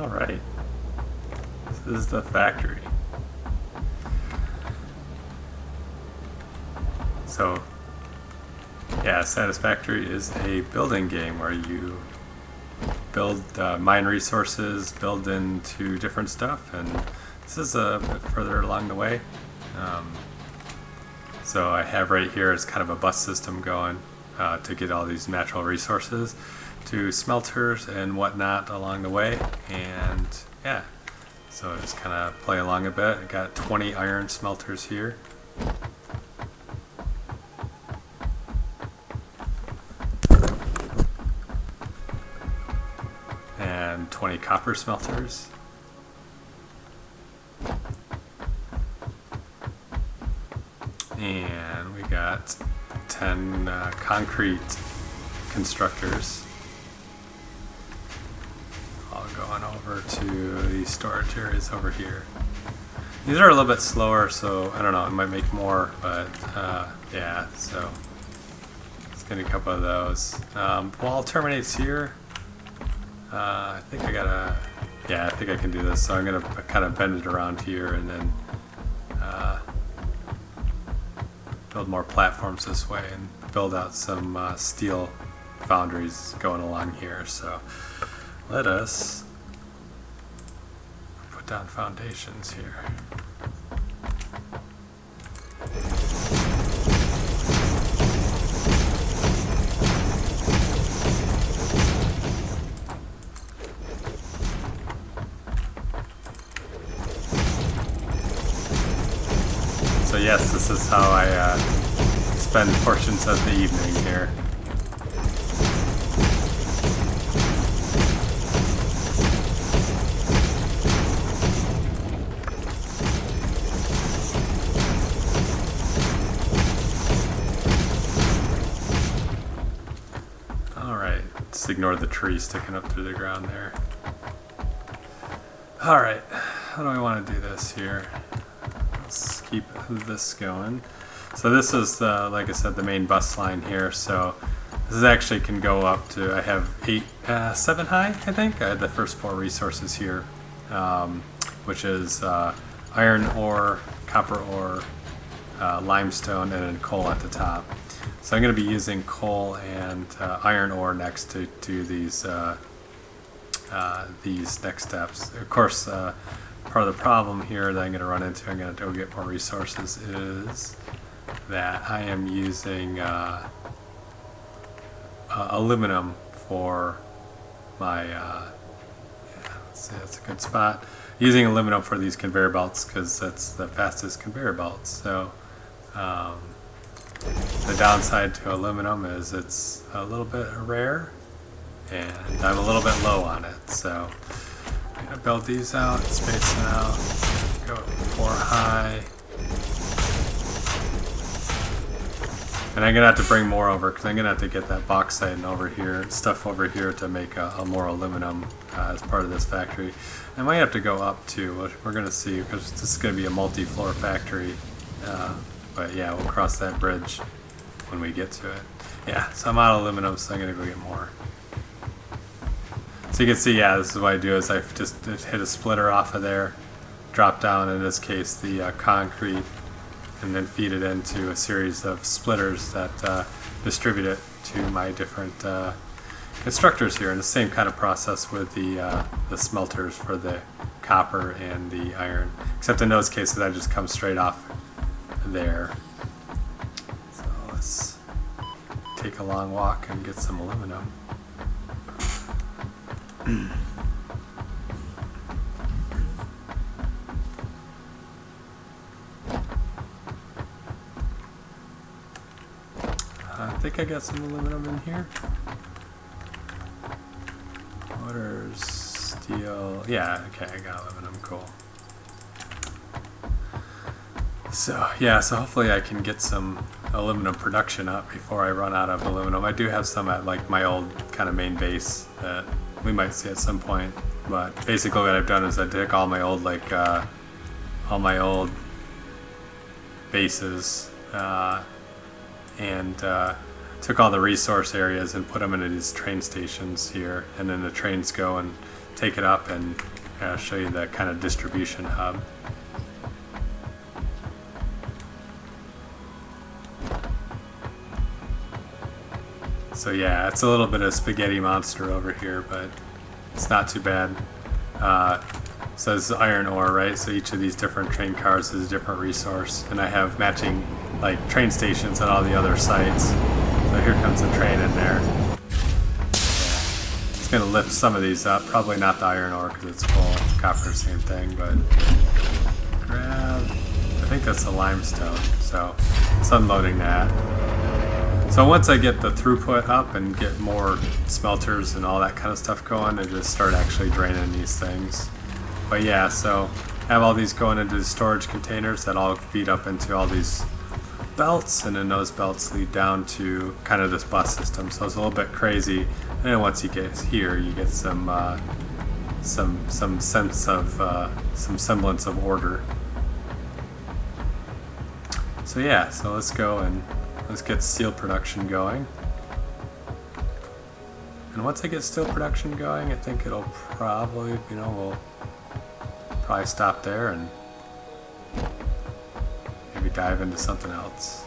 Alright, this is the factory. So, yeah, Satisfactory is a building game where you build, mine resources, build into different stuff, and this is a bit further along the way. So I have right here is kind of a bus system going to get all these natural resources to smelters and whatnot along the way, and yeah, so just kind of play along a bit. I got 20 iron smelters here. And 20 copper smelters. And we got 10 concrete constructors. All going over to the storage areas over here. These are a little bit slower, so I don't know, I might make more, but yeah, so let's get a couple of those. Wall terminates here. I think I gotta, yeah, I think I can do this, so I'm gonna kind of bend it around here and then build more platforms this way and build out some steel foundries going along here. So let us put down foundations here. So yes, this is how I spend portions of the evening here. Alright, just ignore the tree sticking up through the ground there. Alright, how do I want to do this here? Let's keep this going. So this is the, like I said, the main bus line here. So this is actually can go up to, I have 7 high, I think. I had the first 4 resources here, which is iron ore, copper ore, limestone, and then coal at the top. So I'm going to be using coal and iron ore next to these next steps. Of course, part of the problem here that I'm going to run into, I'm going to go get more resources, is that I am using aluminum for my, yeah, let's see, that's a good spot. Using aluminum for these conveyor belts because that's the fastest conveyor belts. So the downside to aluminum is it's a little bit rare and I'm a little bit low on it. So I'm going to build these out, space them out, go 4 high. And I'm going to have to bring more over because I'm going to have to get that bauxite and over here, stuff over here to make a more aluminum as part of this factory. I might have to go up too, we're going to see, because this is going to be a multi-floor factory. But yeah, we'll cross that bridge when we get to it. Yeah, so I'm out of aluminum, so I'm going to go get more. So you can see, yeah, this is what I do, is I just hit a splitter off of there, drop down, in this case, the concrete, and then feed it into a series of splitters that distribute it to my different constructors here. And the same kind of process with the smelters for the copper and the iron, except in those cases I just come straight off there. So let's take a long walk and get some aluminum. I think I got some aluminum in here. Waters, steel. Yeah, okay, I got aluminum. Cool. So, yeah, so hopefully I can get some aluminum production up before I run out of aluminum. I do have some at like my old kind of main base that we might see at some point. But basically what I've done is I took all my old bases and took all the resource areas and put them into these train stations here, and then the trains go and take it up and show you the kind of distribution hub. So yeah, it's a little bit of spaghetti monster over here, but it's not too bad. Says iron ore, right? So each of these different train cars is a different resource, and I have matching like train stations at all the other sites. So here comes the train in there. Yeah. It's gonna lift some of these up, probably not the iron ore because it's full. Copper, same thing, but grab. I think that's the limestone, so it's unloading that. So once I get the throughput up and get more smelters and all that kind of stuff going, I just start actually draining these things. But yeah, so I have all these going into the storage containers that all feed up into all these belts, and then those belts lead down to kind of this bus system. So it's a little bit crazy. And then once you get here, you get some sense of some semblance of order. So yeah, so let's go and let's get steel production going. And once I get steel production going, I think it'll probably, we'll probably stop there and maybe dive into something else.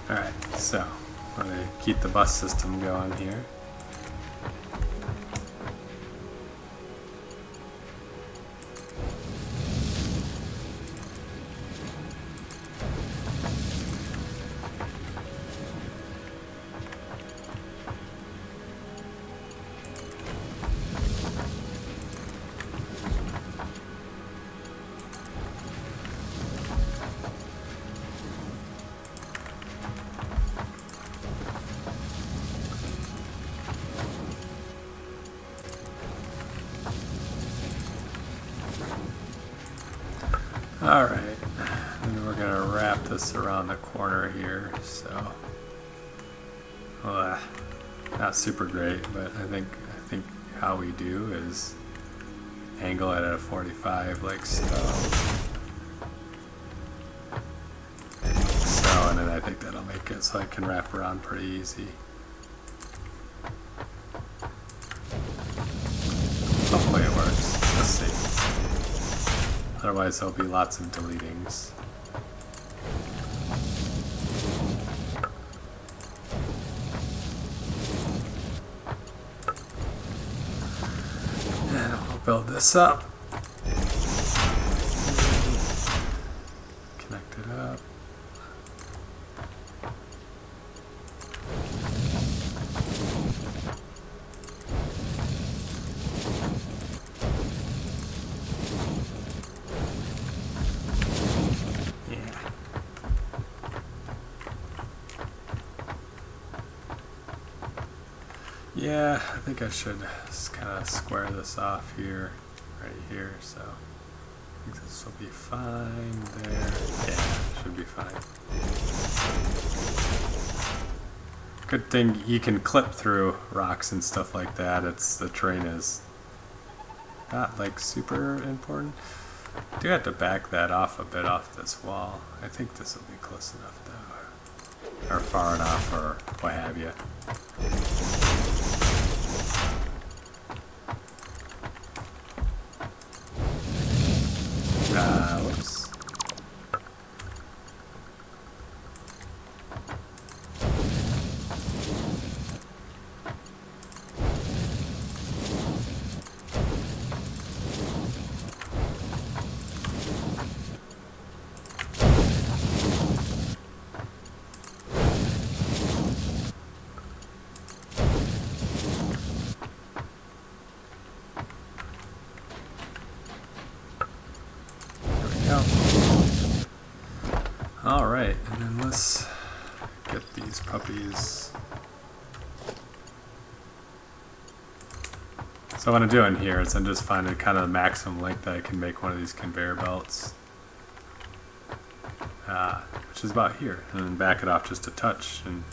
Alright, so I'm going to keep the bus system going here. Alright, and we're going to wrap this around the corner here, so not super great, but I think how we do is angle it at a 45 like so. And then I think that'll make it so I can wrap around pretty easy. Hopefully it works. Let's see. Otherwise there'll be lots of deletings. And we'll build this up. Connect it up. Yeah, I think I should just kind of square this off here, right here, so I think this will be fine there. Yeah, should be fine. Good thing you can clip through rocks and stuff like that. The terrain is not like super important. I do have to back that off a bit off this wall. I think this will be close enough though, or far enough, or what have you. Whoops. Alright, and then let's get these puppies. So what I'm doing here is I'm just finding kind of the maximum length that I can make one of these conveyor belts. Which is about here. And then back it off just a touch and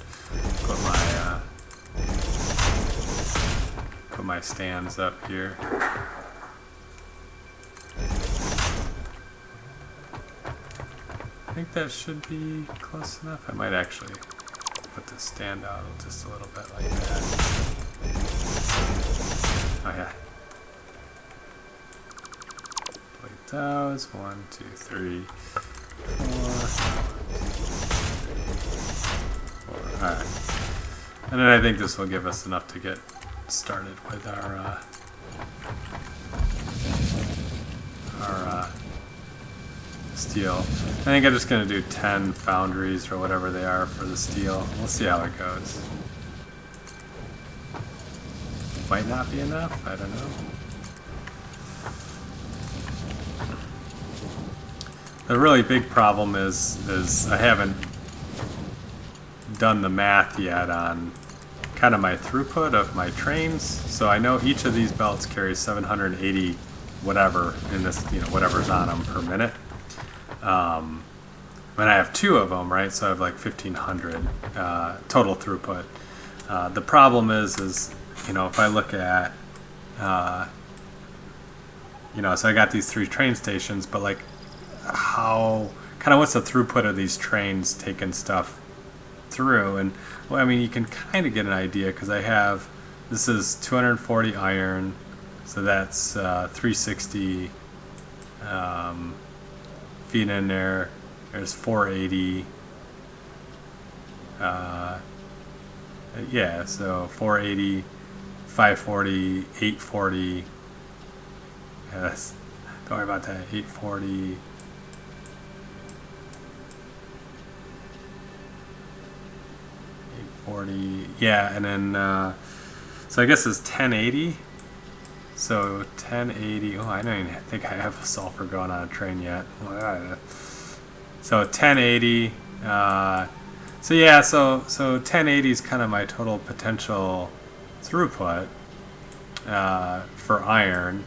put my stands up here. I think that should be close enough. I might actually put the stand out just a little bit like that. Oh yeah. Plate those. 1, 2, 3, 4. Alright. And then I think this will give us enough to get started with our steel. I think I'm just going to do 10 foundries or whatever they are for the steel. We'll see how it goes. Might not be enough, I don't know. The really big problem is I haven't done the math yet on kind of my throughput of my trains. So I know each of these belts carries 780 whatever in this, whatever's on them per minute. And I have 2 of them, right? So I have like 1,500 total throughput. The problem is if I look at, so I got these 3 train stations, but like what's the throughput of these trains taking stuff through? And well, I mean, you can kind of get an idea because this is 240 iron, so that's 360 feet in there. There's 480. Yeah, so 480, 540, 840. Yes, don't worry about that. 840. 840. Yeah, and then so I guess it's 1080. So 1080. Oh, I don't even think I have a sulfur going on a train yet. So 1080. So yeah, so 1080 is kind of my total potential throughput for iron.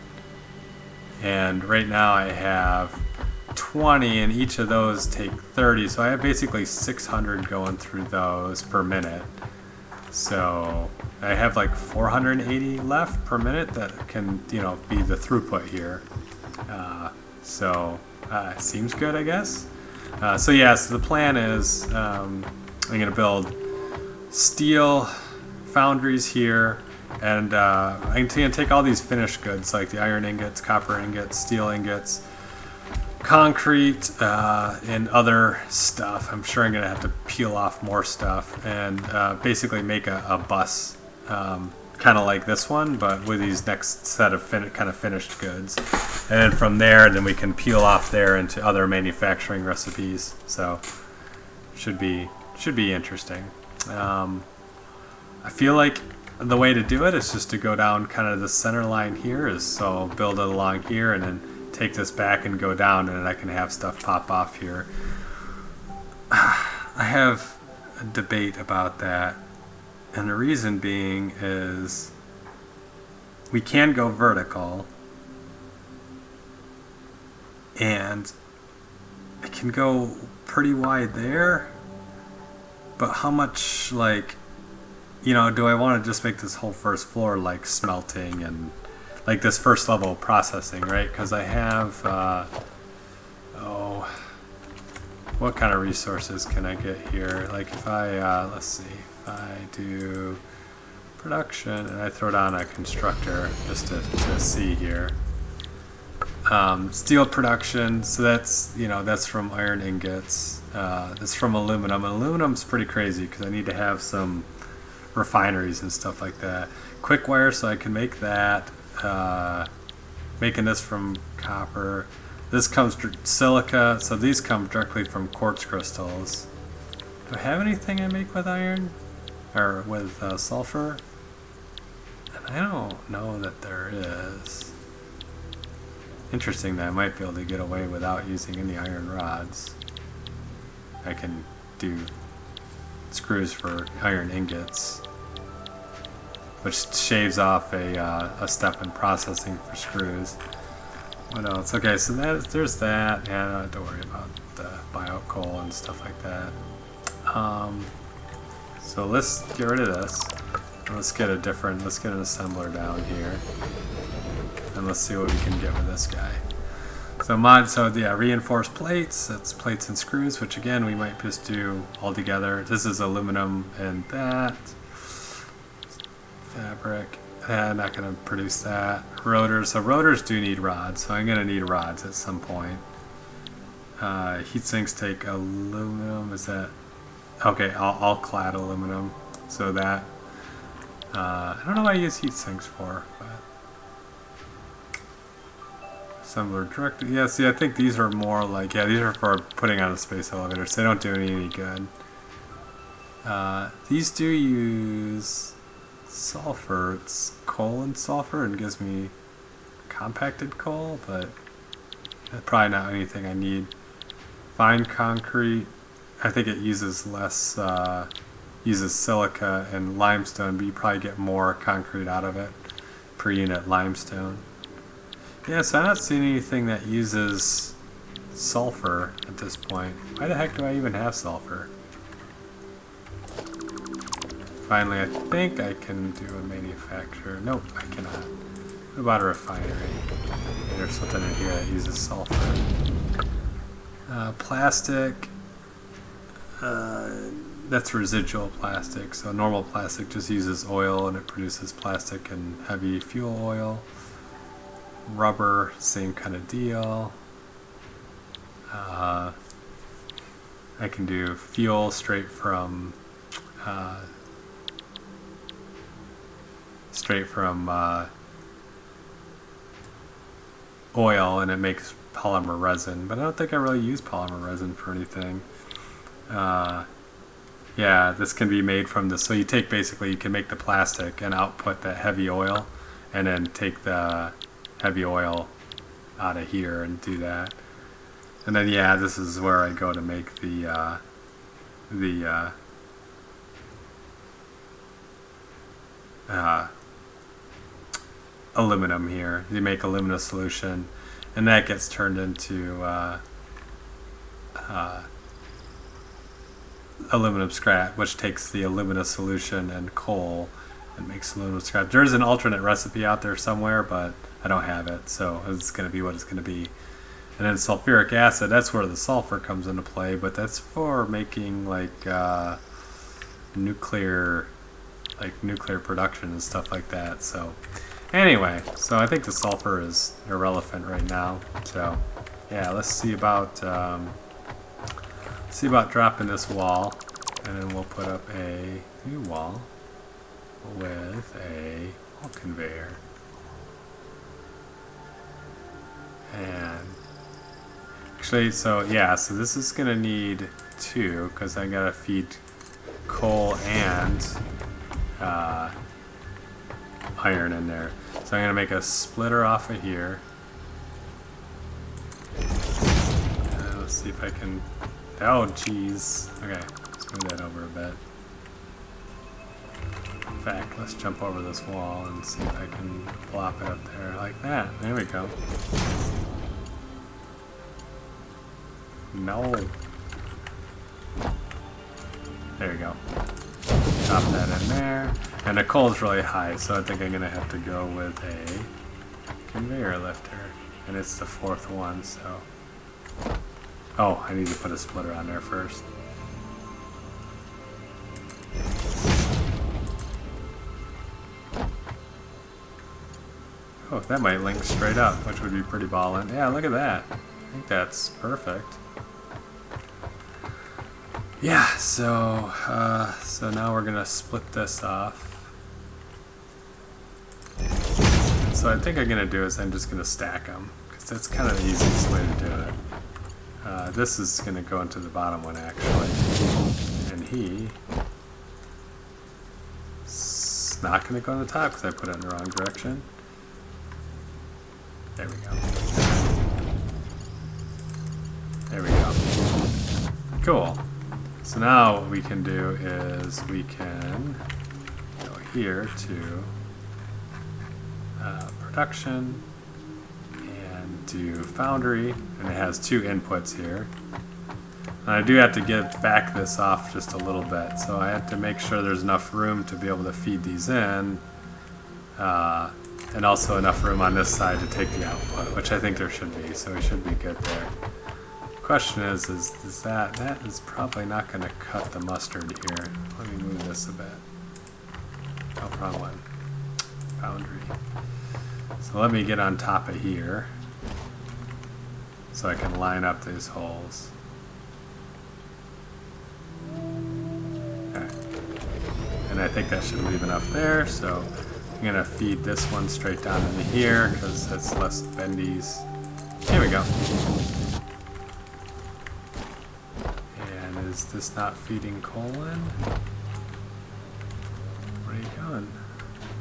And right now I have 20, and each of those take 30. So I have basically 600 going through those per minute. So I have like 480 left per minute that can, be the throughput here. Seems good, I guess. So the plan is I'm going to build steel foundries here, and I'm going to take all these finished goods like the iron ingots, copper ingots, steel ingots, concrete, and other stuff. I'm sure I'm going to have to peel off more stuff and basically make a bus kind of like this one, but with these next set of finished goods. And then from there, we can peel off there into other manufacturing recipes. So should be interesting. I feel like the way to do it is just to go down kind of the center line here. So build it along here and then take this back and go down, and then I can have stuff pop off here. I have a debate about that, and the reason being is we can go vertical, and it can go pretty wide there, but how much, do I want to just make this whole first floor like smelting and like this first level of processing, right? Because I have, what kind of resources can I get here? Like if I, let's see, if I do production and I throw down a constructor just to see here. Steel production, so that's from iron ingots. That's from aluminum. Aluminum's pretty crazy because I need to have some refineries and stuff like that. Quick wire, so I can make that. Making this from copper. This comes silica, so these come directly from quartz crystals. Do I have anything I make with iron or with sulfur? And I don't know that there is. Interesting that I might be able to get away without using any iron rods. I can do screws for iron ingots, which shaves off a step in processing for screws. What else? Okay, so there's that, and I don't have to worry about the bio coal and stuff like that. So let's get rid of this. Let's get an assembler down here, and let's see what we can get with this guy. So reinforced plates. That's plates and screws, which again we might just do all together. This is aluminum and that. Fabric. not going to produce that. Rotors. So rotors do need rods. So I'm going to need rods at some point. Heat sinks take aluminum. Is that okay? All clad aluminum. So that I don't know what I use heat sinks for, but some are directed. Yeah, see, I think these are more like these are for putting on a space elevator. So they don't do any good. These do use sulfur. It's coal and sulfur, and gives me compacted coal, but probably not anything I need. Fine concrete, I think it uses less, uses silica and limestone, but you probably get more concrete out of it per unit limestone. Yeah, so I'm not seeing anything that uses sulfur at this point. Why the heck do I even have sulfur? Finally, I think I can do a manufacturer. Nope, I cannot. What about a refinery? Okay, there's something in here that uses sulfur. Plastic. That's residual plastic. So normal plastic just uses oil and it produces plastic and heavy fuel oil. Rubber, same kind of deal. I can do fuel straight from oil, and it makes polymer resin, but I don't think I really use polymer resin for anything. Yeah, this can be made from this. So you take basically, you can make the plastic and output that heavy oil, and then take the heavy oil out of here and do that. And then yeah, this is where I go to make the aluminum here. You make alumina solution, and that gets turned into aluminum scrap, which takes the alumina solution and coal and makes aluminum scrap. There's an alternate recipe out there somewhere, but I don't have it, so it's going to be what it's going to be. And then sulfuric acid, that's where the sulfur comes into play, but that's for making like nuclear production and stuff like that. So anyway, so I think the sulfur is irrelevant right now. So yeah, let's see about dropping this wall, and then we'll put up a new wall with a wall conveyor. And actually, so yeah, so this is gonna need two, because I gotta feed coal and iron in there. So I'm gonna make a splitter off of here. Let's see if I can. Oh, jeez. Okay, let's move that over a bit. In fact, let's jump over this wall and see if I can plop it up there like that. There we go. No. There you go. Drop that in there. And the coal's really high, so I think I'm going to have to go with a conveyor lifter. And it's the fourth one, so... Oh, I need to put a splitter on there first. Oh, that might link straight up, which would be pretty ballin'. Yeah, look at that. I think that's perfect. Yeah, so now we're gonna split this off. So I think I'm gonna do is I'm just gonna stack them, because that's kind of the easiest way to do it. This is gonna go into the bottom one actually, and he's not gonna go on the top because I put it in the wrong direction. There we go. There we go. Cool. So now what we can do is we can go here to production and do foundry, and it has two inputs here. And I do have to get back this off just a little bit, so I have to make sure there's enough room to be able to feed these in, and also enough room on this side to take the output, which I think there should be, so we should be good there. Question is that is probably not going to cut the mustard here. Let me move this a bit. Oh, wrong one. Foundry. So let me get on top of here so I can line up these holes. Okay. And I think that should leave enough there, so I'm gonna feed this one straight down into here because it's less bendies. Here we go. And is this not feeding colon? Where are you going?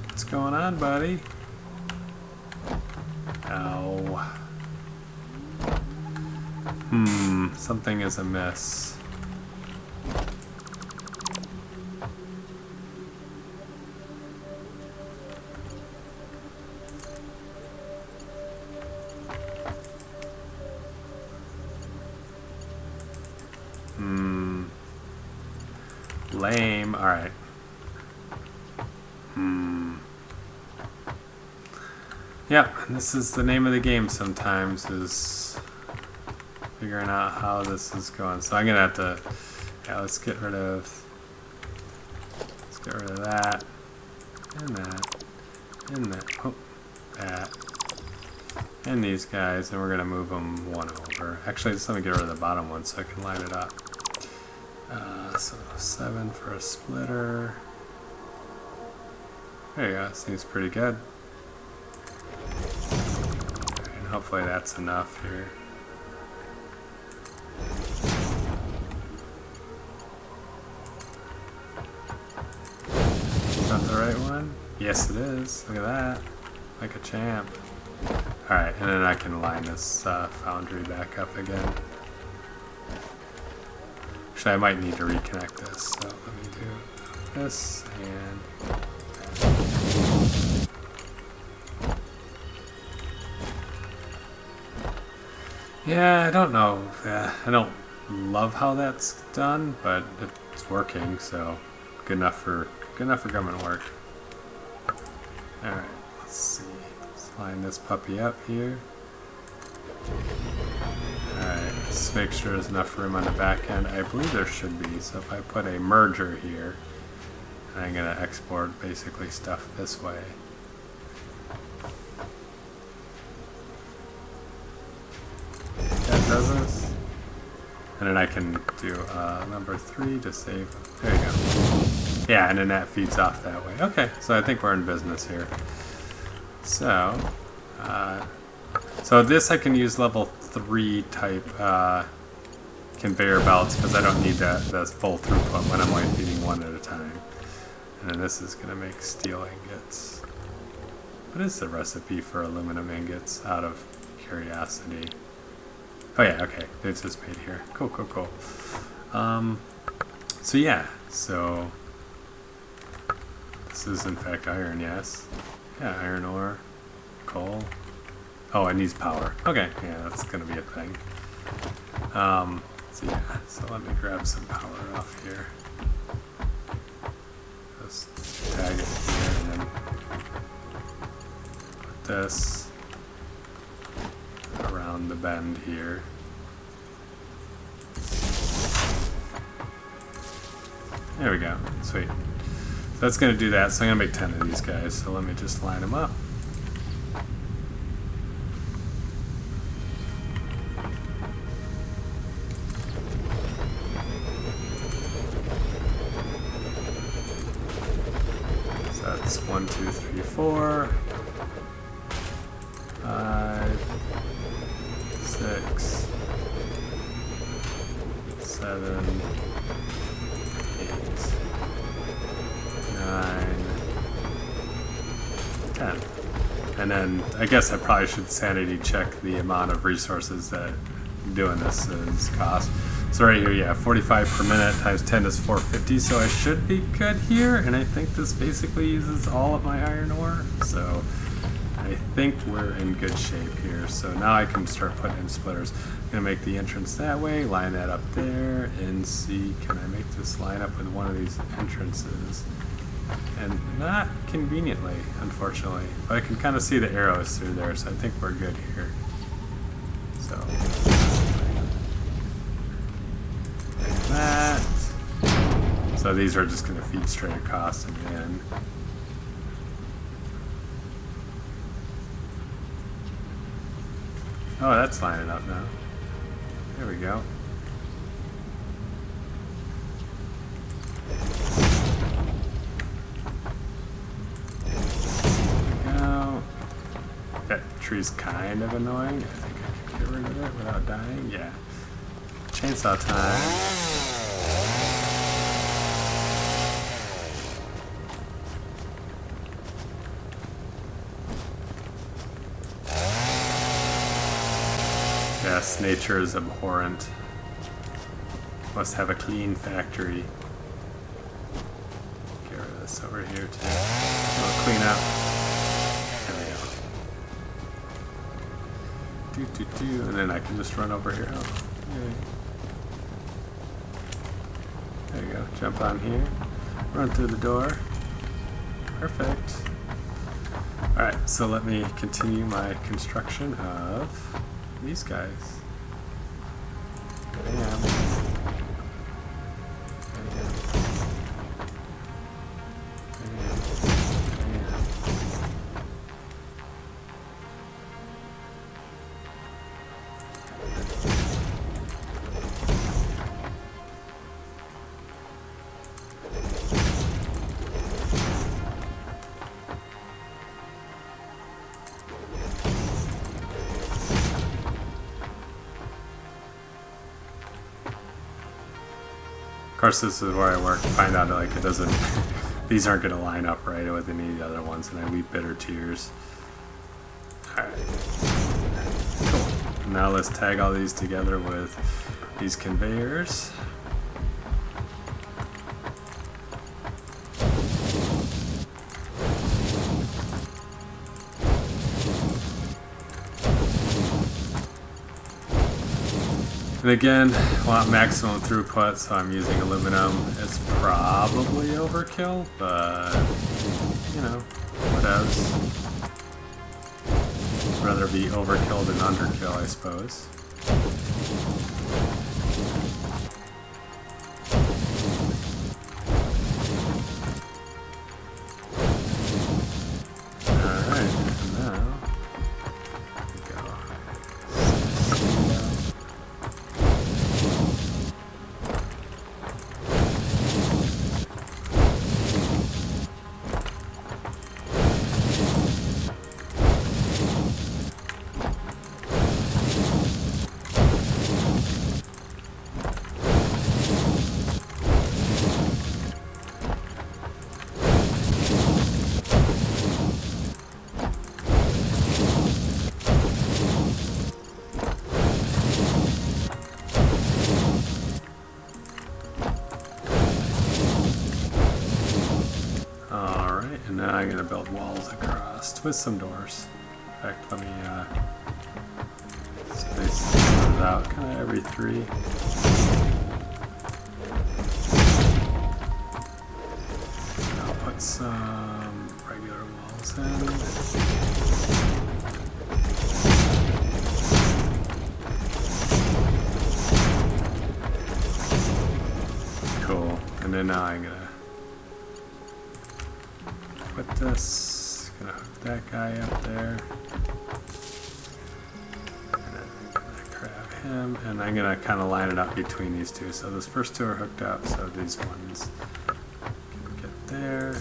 What's going on, buddy? Ow. Something is amiss. Lame. Alright. Yeah, this is the name of the game sometimes, is figuring out how this is going. So I'm gonna have to, yeah, let's get rid of that, and that, and that, oh, that, and these guys, and we're gonna move them one over. Actually, just let me get rid of the bottom one so I can line it up. So 7 for a splitter. There you go, seems pretty good. And hopefully that's enough here. Is that the right one? Yes it is, look at that. Like a champ. Alright, and then I can line this foundry back up again. Actually, I might need to reconnect this, so let me do this and that. Yeah, I don't know. I don't love how that's done, but it's working, so good enough for government work. Alright, let's see. Let's line this puppy up here. Alright, let's make sure there's enough room on the back end. I believe there should be, so if I put a merger here, I'm going to export basically stuff this way. That does this. And then I can do number 3 to save. There you go. Yeah, and then that feeds off that way. Okay, so I think we're in business here. So, so this I can use level 3 type conveyor belts because I don't need that full throughput when I'm only feeding one at a time. And then this is going to make steel ingots. What is the recipe for aluminum ingots out of curiosity? Oh yeah, okay, it's just made here. Cool, cool, cool. So yeah, so this is in fact iron, yes. Yeah, iron ore, coal. Oh, it needs power. Okay, yeah, that's gonna be a thing. So yeah, so let me grab some power off here. Just tag it here and then put this around the bend here. There we go, sweet. So that's gonna do that, so I'm gonna make 10 of these guys, so let me just line them up. That's 1, 2, 3, 4, 5, 6, 7, 8, 9, 10. And then I guess I probably should sanity check the amount of resources that doing this is cost. So right here, yeah, 45 per minute times 10 is 450, so I should be good here, and I think this basically uses all of my iron ore, so I think we're in good shape here. So now I can start putting in splitters. I'm going to make the entrance that way, line that up there, and see, can I make this line up with one of these entrances? And not conveniently, unfortunately, but I can kind of see the arrows through there, so I think we're good here. So that. So these are just going to feed straight across and in. Oh, that's lining up now. There we go. That tree's kind of annoying. I think I can get rid of it without dying. Yeah. Chainsaw time. Yes, nature is abhorrent. Must have a clean factory. Get rid of this over here too. We'll clean up. And then I can just run over here. Oh, yay. There you go. Jump on here. Run through the door. Perfect. Alright, so let me continue my construction of these guys. Bam. Of course, this is where I work to find out like it doesn't. These aren't going to line up right with any of the other ones, and I weep bitter tears. All right, cool. Now let's tag all these together with these conveyors. And again, want maximum throughput, so I'm using aluminum. It's probably overkill, but you know, whatevs. Rather be overkill than underkill, I suppose. And now I'm going to build walls across with some doors. In fact, let me space those out kind of every 3. I'll put some regular walls in. Cool. And then now I'm going to put this, gonna hook that guy up there. And then I'm gonna grab him, and I'm gonna kind of line it up between these two. So those first 2 are hooked up, so these ones can get there.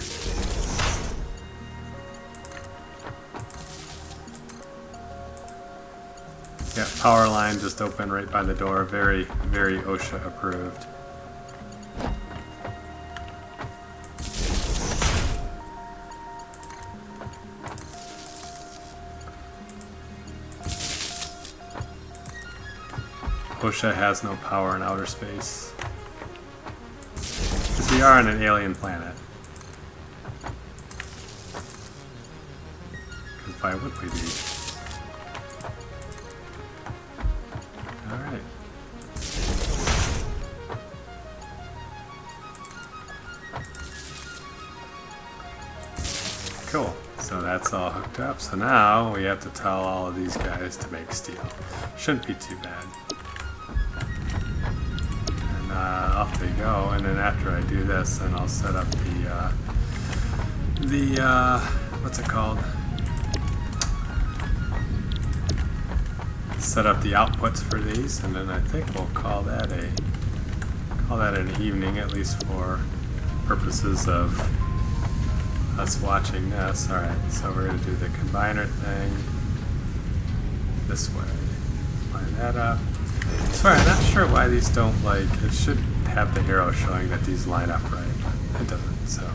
Yeah, power line just open right by the door. Very, very OSHA approved. OSHA has no power in outer space. Because we are on an alien planet. Because why would we be? Alright. Cool. So that's all hooked up. So now we have to tell all of these guys to make steel. Shouldn't be too bad. Off they go, and then after I do this, then I'll set up the what's it called? set up the outputs for these, and then I think we'll call that an evening, at least for purposes of us watching this. All right, so we're going to do the combiner thing this way. Line that up. Sorry, I'm not sure why these don't, like, it should have the arrow showing that these line up right, but it doesn't, so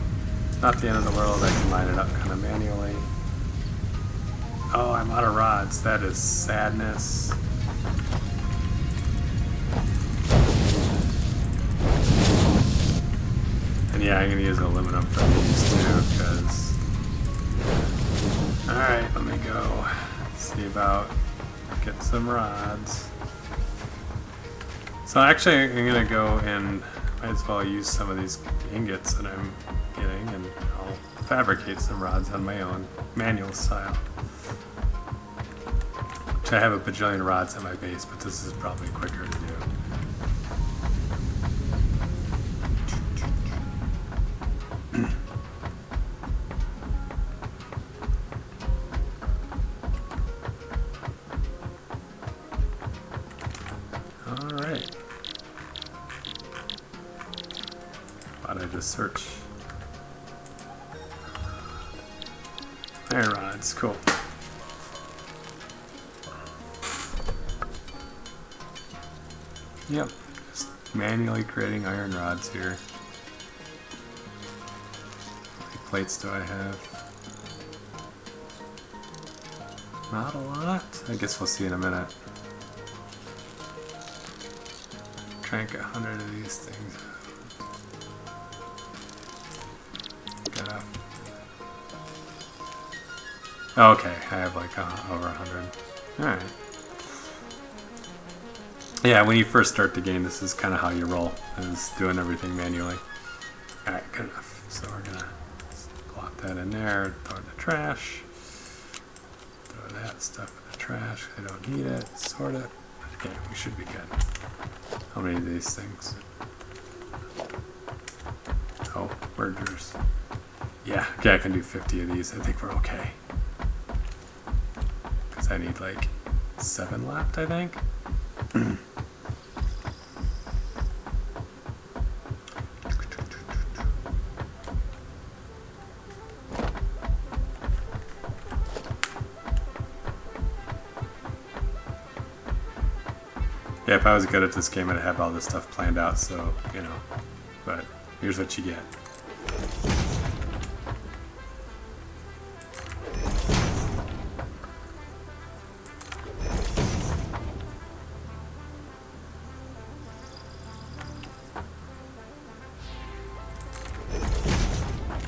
not the end of the world. I can line it up kind of manually. Oh, I'm out of rods. That is sadness. And yeah, I'm going to use aluminum for these too, because... Alright, let me go see about getting some rods. So actually, I'm going to go and might as well use some of these ingots that I'm getting, and I'll fabricate some rods on my own, manual style. Which I have a bajillion rods at my base, but this is probably quicker to do. Alright. Why don't I just search? Iron rods, cool. Yep, just manually creating iron rods here. How many plates do I have? Not a lot. I guess we'll see in a minute. Crank 100 of these things. Get up. Okay, I have like over 100. Alright. Yeah, when you first start the game, this is kind of how you roll, is doing everything manually. Alright, good enough. So we're gonna plop that in there, throw it in the trash. Throw that stuff in the trash. I don't need it. Sort it. Okay, we should be good. How many of these things? Oh, where's yours? Yeah, okay, I can do 50 of these. I think we're okay. Because I need like 7 left, I think. Yeah, if I was good at this game, I'd have all this stuff planned out, so, you know, but here's what you get.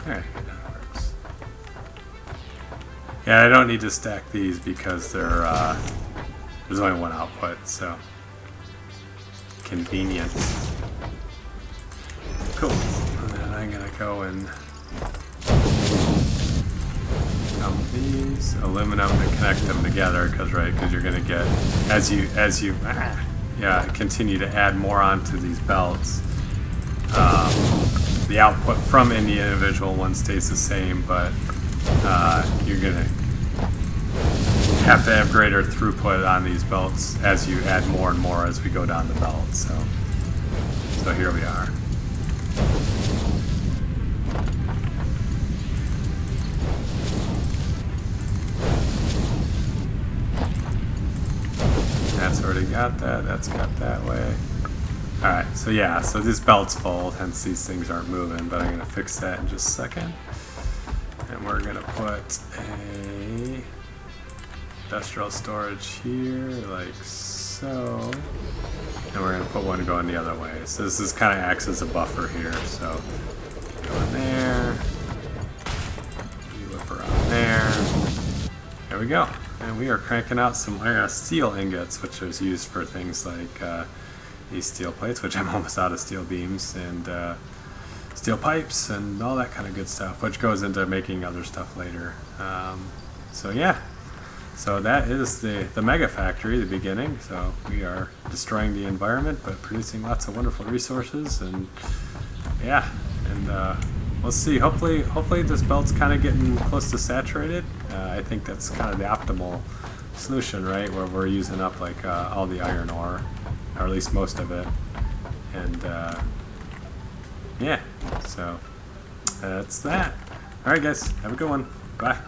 Alright, that works. Yeah, I don't need to stack these because they're, there's only one output, so convenient. Cool. And then I'm gonna go and dump these aluminum and connect them together, because you're gonna get as you continue to add more onto these belts. The output from any individual one stays the same, but you're gonna have to have greater throughput on these belts as you add more and more as we go down the belt. So here we are. That's already got that. That's got that way. Alright, so yeah, so this belt's full, hence these things aren't moving, but I'm going to fix that in just a second. And we're going to put a industrial storage here, like so. And we're going to put one going the other way. So this kind of acts as a buffer here. So go in there. You whip around there. There we go. And we are cranking out some steel ingots, which is used for things like these steel plates, which I'm almost out of steel beams, and steel pipes, and all that kind of good stuff, which goes into making other stuff later. So yeah. So that is the mega factory, the beginning. So we are destroying the environment, but producing lots of wonderful resources, and yeah, and we'll see. Hopefully this belt's kind of getting close to saturated. I think that's kind of the optimal solution, right, where we're using up like all the iron ore, or at least most of it. And yeah, so that's that. All right, guys, have a good one. Bye.